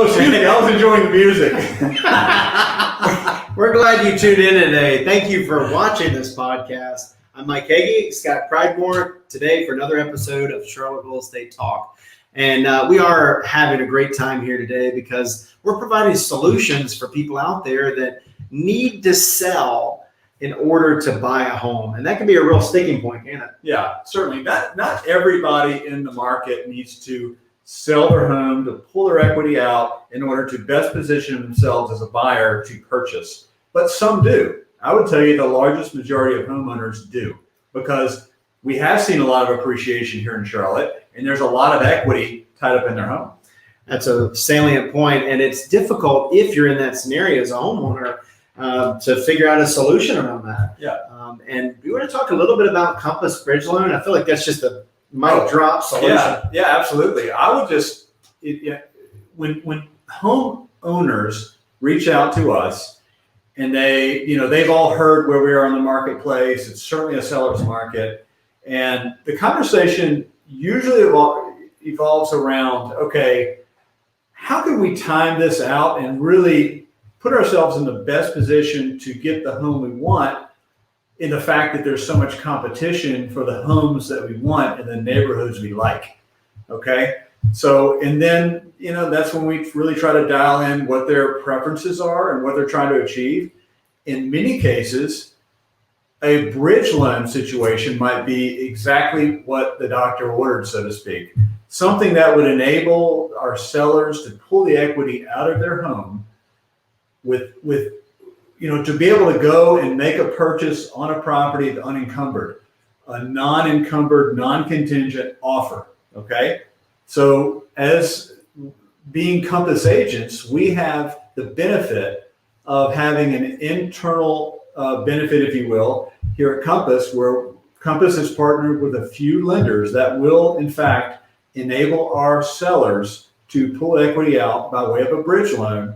Oh, excuse me, I was enjoying the music. We're glad you tuned in today. Thank you for watching this podcast. I'm Mike Hege, Scott Pridemore, today for another episode of Charlotte Real Estate Talk. And we are having a great time here today because we're providing solutions for people out there that need to sell in order to buy a home. And that can be a real sticking point, can't it? Yeah, certainly. Not everybody in the market needs to sell their home to pull their equity out in order to best position themselves as a buyer to purchase. But some do. I would tell you the largest majority of homeowners do, because we have seen a lot of appreciation here in Charlotte, and there's a lot of equity tied up in their home. That's a salient point, and it's difficult if you're in that scenario as a homeowner to figure out a solution around that. Yeah. And we want to talk a little bit about Compass Bridge Loan. I feel like that's just a mic drop solution. Yeah, absolutely. I would just, when homeowners reach out to us and they've all heard where we are in the marketplace, it's certainly a seller's market, and the conversation usually evolves around, okay, how can we time this out and really put ourselves in the best position to get the home we want, in the fact that there's so much competition for the homes that we want in the neighborhoods we like. Okay. So, and then, that's when we really try to dial in what their preferences are and what they're trying to achieve. In many cases, a bridge loan situation might be exactly what the doctor ordered, so to speak. Something that would enable our sellers to pull the equity out of their home with to be able to go and make a purchase on a property unencumbered, a non-encumbered, non-contingent offer. Okay. So as being Compass agents, we have the benefit of having an internal benefit, if you will, here at Compass, where Compass has partnered with a few lenders that will, in fact, enable our sellers to pull equity out by way of a bridge loan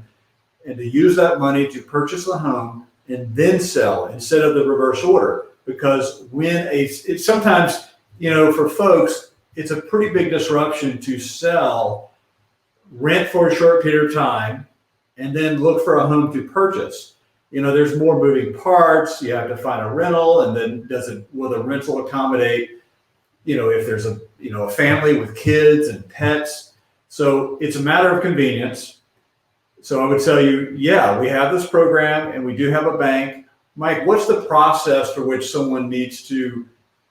and to use that money to purchase a home and then sell instead of the reverse order. Because it's sometimes, for folks, it's a pretty big disruption to sell, rent for a short period of time, and then look for a home to purchase. There's more moving parts. You have to find a rental, and then will the rental accommodate, if there's a family with kids and pets. So it's a matter of convenience. So I would tell you, yeah, we have this program and we do have a bank. Mike, what's the process for which someone needs to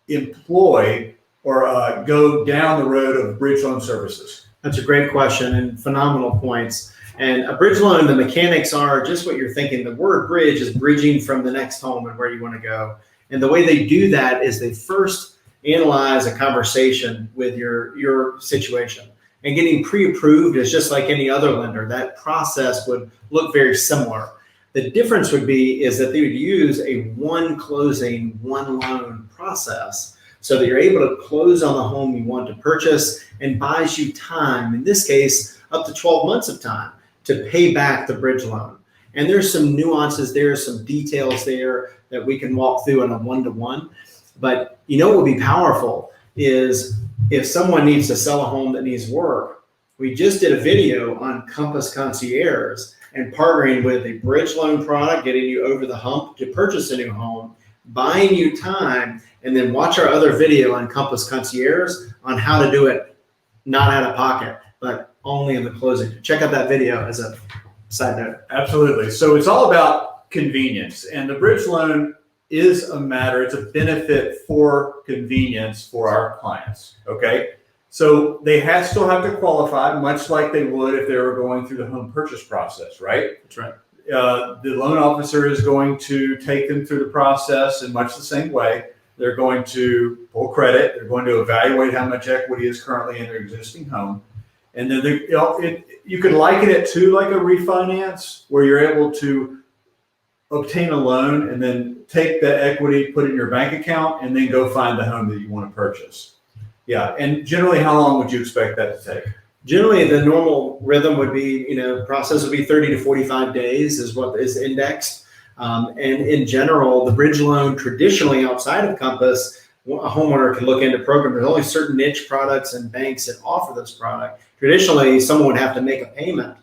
employ or go down the road of bridge loan services? That's a great question and phenomenal points. And a bridge loan, the mechanics are just what you're thinking. The word bridge is bridging from the next home and where you want to go. And the way they do that is they first analyze a conversation with your situation. And getting pre-approved is just like any other lender. That process would look very similar. The difference would be is that they would use a one closing, one loan process so that you're able to close on the home you want to purchase and buys you time, in this case, up to 12 months of time to pay back the bridge loan. And there's some nuances there, some details there that we can walk through on a one-to-one. But what would be powerful is if someone needs to sell a home that needs work. We just did a video on Compass Concierge and partnering with a bridge loan product, getting you over the hump to purchase a new home, buying you time, and then watch our other video on Compass Concierge on how to do it not out of pocket, but only in the closing. Check out that video as a side note. Absolutely. So it's all about convenience, and the bridge loan is it's a benefit for convenience for our clients. Okay. So they still have to qualify, much like they would if they were going through the home purchase process, right? That's right. The loan officer is going to take them through the process in much the same way. They're going to pull credit. They're going to evaluate how much equity is currently in their existing home. And then you could liken it to like a refinance where you're able to obtain a loan and then take that equity, put it in your bank account, and then go find the home that you want to purchase. Yeah. And generally, how long would you expect that to take? Generally, the normal rhythm would be, process would be 30 to 45 days is what is indexed. And in general, the bridge loan traditionally outside of Compass, a homeowner can look into programs. There's only certain niche products and banks that offer this product. Traditionally, someone would have to make a payment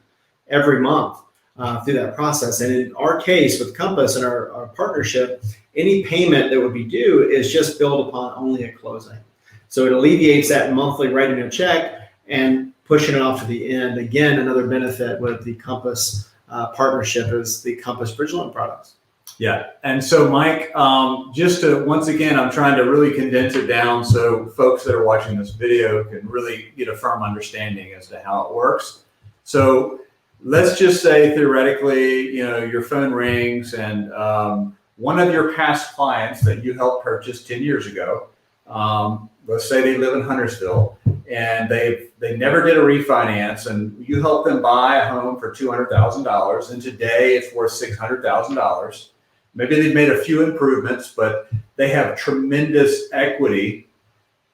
every month through that process. And in our case with Compass and our partnership, any payment that would be due is just billed upon only at closing. So it alleviates that monthly writing a check and pushing it off to the end. Again, another benefit with the Compass partnership is the Compass bridge loan products. Yeah. And so, Mike, just to, once again, I'm trying to really condense it down so folks that are watching this video can really get a firm understanding as to how it works. So let's just say theoretically, your phone rings and one of your past clients that you helped purchase 10 years ago, let's say they live in Huntersville and they never did a refinance, and you helped them buy a home for $200,000, and today it's worth $600,000. Maybe they've made a few improvements, but they have tremendous equity.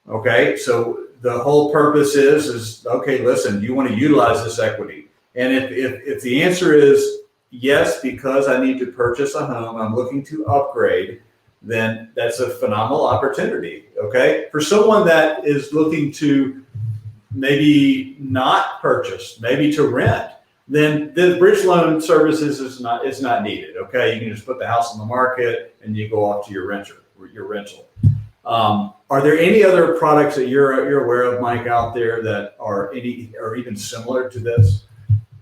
Okay, so the whole purpose is okay, listen, do you want to utilize this equity? And if the answer is yes, because I need to purchase a home, I'm looking to upgrade, then that's a phenomenal opportunity. Okay, for someone that is looking to maybe not purchase, maybe to rent, then the bridge loan services is not needed. Okay, you can just put the house on the market and you go off to your rental. Are there any other products that you're aware of, Mike, out there that are even similar to this?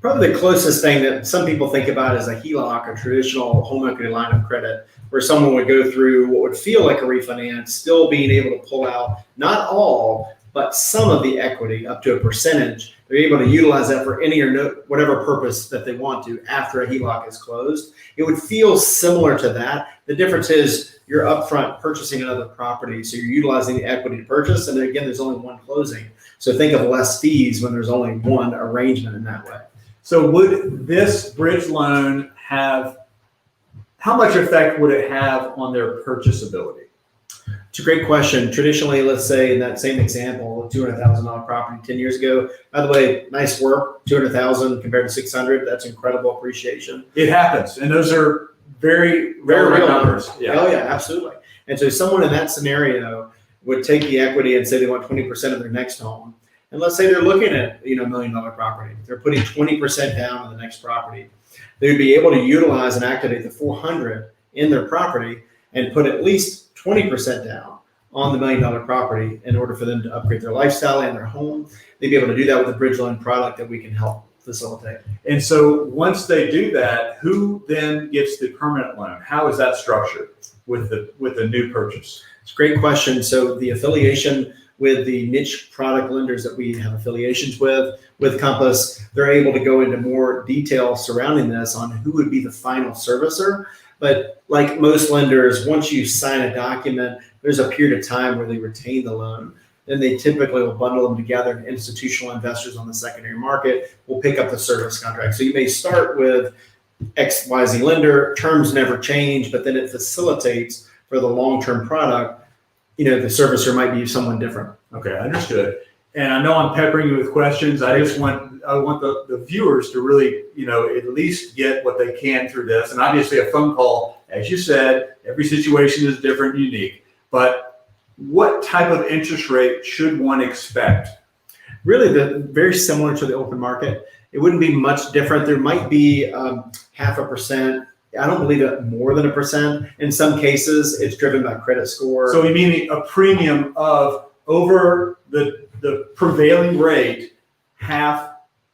Probably the closest thing that some people think about is a HELOC, a traditional home equity line of credit, where someone would go through what would feel like a refinance, still being able to pull out not all, but some of the equity up to a percentage. They're able to utilize that for any or whatever purpose that they want to after a HELOC is closed. It would feel similar to that. The difference is you're upfront purchasing another property, so you're utilizing the equity to purchase, and then again, there's only one closing. So think of less fees when there's only one arrangement in that way. So would this bridge loan how much effect would it have on their purchasability? It's a great question. Traditionally, let's say in that same example, $200,000 property 10 years ago. By the way, nice work, $200,000 compared to 600. That's incredible appreciation. It happens, and those are very, Very very real numbers. Yeah. Oh yeah, absolutely. And so someone in that scenario would take the equity and say they want 20% of their next home. And let's say they're looking at $1 million property. They're putting 20% down on the next property. They would be able to utilize and activate the 400 in their property and put at least 20% down on the $1 million property in order for them to upgrade their lifestyle and their home. They'd be able to do that with a bridge loan product that we can help facilitate. And so once they do that, who then gets the permanent loan? How is that structured with the new purchase? It's a great question. So the affiliation with the niche product lenders that we have affiliations with Compass, they're able to go into more detail surrounding this on who would be the final servicer. But like most lenders, once you sign a document, there's a period of time where they retain the loan. Then they typically will bundle them together, and institutional investors on the secondary market will pick up the service contract. So you may start with XYZ lender, terms never change, but then it facilitates for the long-term product. The servicer might be someone different. Okay, understood. And I know I'm peppering you with questions. I want the viewers to really, at least get what they can through this. And obviously a phone call, as you said, every situation is different, unique. But what type of interest rate should one expect? Really, very similar to the open market. It wouldn't be much different. There might be 0.5%. I don't believe it more than 1%. In some cases, it's driven by credit score. So you mean a premium of over the prevailing rate, half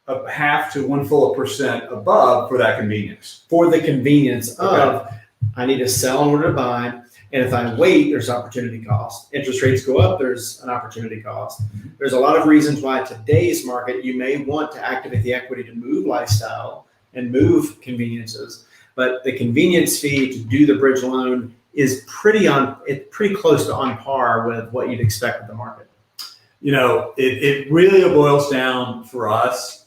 to 1% above for that convenience? For the convenience of, I need to sell in order to buy. And if I wait, there's opportunity cost. Interest rates go up, there's an opportunity cost. There's a lot of reasons why today's market, you may want to activate the equity to move lifestyle and move conveniences. But the convenience fee to do the bridge loan is pretty close to on par with what you'd expect with the market. It really boils down for us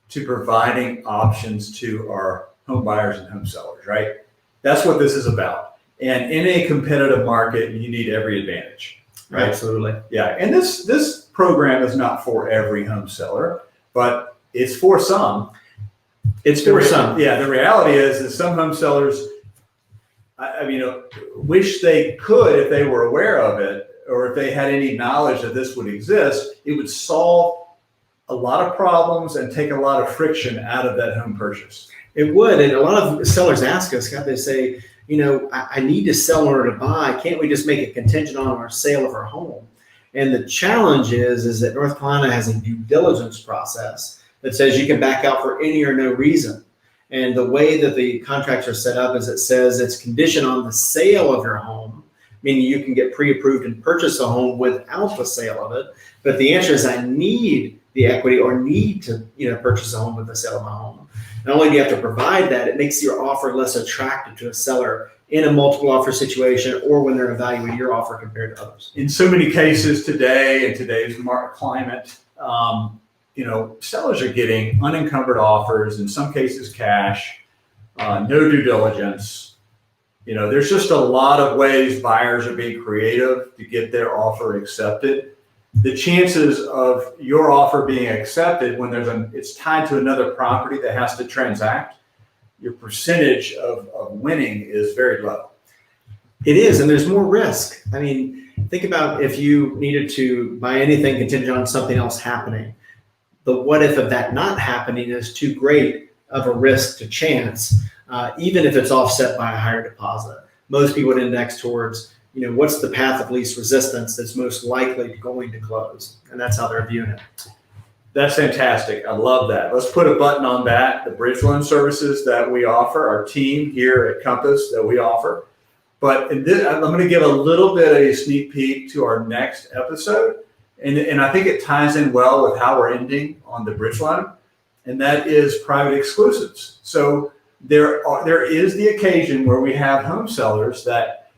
to providing options to our home buyers and home sellers, right? That's what this is about. And in a competitive market, you need every advantage, right? Absolutely. Yeah. And this program is not for every home seller, but it's for some. It's for some. Yeah, the reality is some home sellers, wish they could, if they were aware of it, or if they had any knowledge that this would exist, it would solve a lot of problems and take a lot of friction out of that home purchase. It would. And a lot of sellers ask us, Scott, they say, I need to sell in order to buy. Can't we just make it contingent on our sale of our home? And the challenge is that North Carolina has a due diligence process that says you can back out for any or no reason. And the way that the contracts are set up is it says it's conditioned on the sale of your home, meaning you can get pre-approved and purchase a home without the sale of it. But the answer is I need the equity or need to purchase a home with the sale of my home. Not only do you have to provide that, it makes your offer less attractive to a seller in a multiple offer situation or when they're evaluating your offer compared to others. In so many cases today, in today's market climate, sellers are getting unencumbered offers, in some cases cash, no due diligence. There's just a lot of ways buyers are being creative to get their offer accepted. The chances of your offer being accepted when it's tied to another property that has to transact, your percentage of winning is very low. It is, and there's more risk. I mean, think about if you needed to buy anything contingent on something else happening. The what if of that not happening is too great of a risk to chance, even if it's offset by a higher deposit. Most people would index towards, what's the path of least resistance that's most likely going to close? And that's how they're viewing it. That's fantastic. I love that. Let's put a button on that. The bridge loan services that we offer, our team here at Compass that we offer. But I'm going to give a little bit of a sneak peek to our next episode. And I think it ties in well with how we're ending on the bridge loan. And that is private exclusives. So there is the occasion where we have home sellers that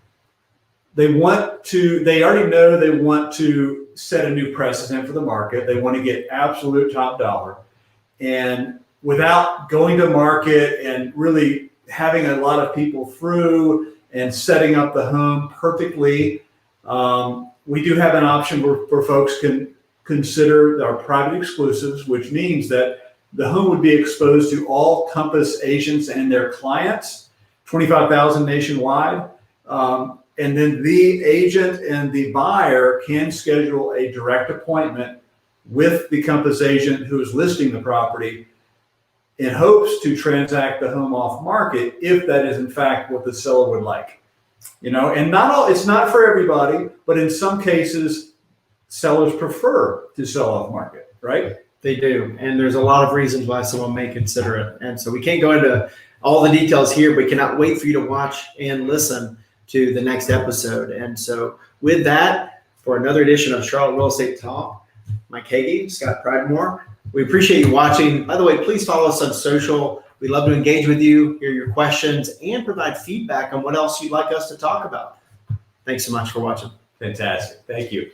they already know they want to set a new precedent for the market. They want to get absolute top dollar. And without going to market and really having a lot of people through and setting up the home perfectly, we do have an option where folks can consider our private exclusives, which means that the home would be exposed to all Compass agents and their clients, 25,000 nationwide. And then the agent and the buyer can schedule a direct appointment with the Compass agent who is listing the property in hopes to transact the home off market if that is in fact what the seller would like. And it's not for everybody, but in some cases, sellers prefer to sell off market, right? They do. And there's a lot of reasons why someone may consider it. And so we can't go into all the details here, but cannot wait for you to watch and listen to the next episode. And so with that, for another edition of Charlotte Real Estate Talk, Mike Hege, Scott Pridemore, we appreciate you watching. By the way, please follow us on social. We love to engage with you, hear your questions, and provide feedback on what else you'd like us to talk about. Thanks so much for watching. Fantastic. Thank you.